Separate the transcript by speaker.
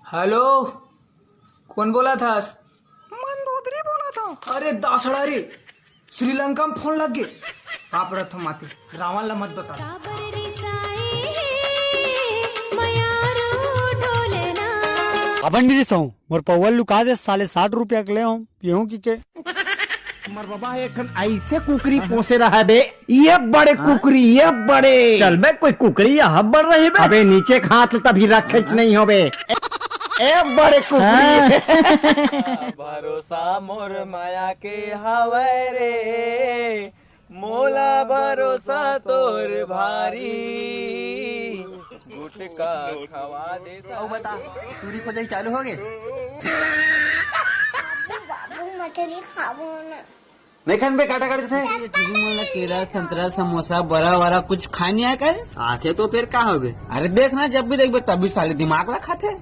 Speaker 1: Hello, कौन बोला था?
Speaker 2: मंदोदरी बोला था।
Speaker 1: अरे दासड़ा रे, श्रीलंका में फोन लग गए। आप प्रथम आते रावण ला मत बता।
Speaker 3: अपन नहीं सौ मोर पवल लुका दे साले 60 रुपया के ले आऊं पीऊं की के
Speaker 2: मर बाबा एक ऐसे कुकरी पोसे रहा बे, ये बड़े कुकरी, ये बड़े चल बे, कोई कुकरी यहाँ बढ़ रही बे। अबे नीचे हाथ तभी रखे नहीं हो बे, ए बड़े कुकरी।
Speaker 4: भरोसा मोर माया के हवे रे, मोला भरोसा तोर भारी, गुटका खवा दे। ओ बता, पूरी खोदाई चालू हो गए?
Speaker 5: मछली खाबो ना।
Speaker 4: नहीं खान बे, काटा काटते थे। केला संतरा समोसा बड़ा वारा कुछ खानी है कर आखे तो फिर क्या हो गए? अरे देखना, जब भी देखबे तभी साले दिमाग रखा थे।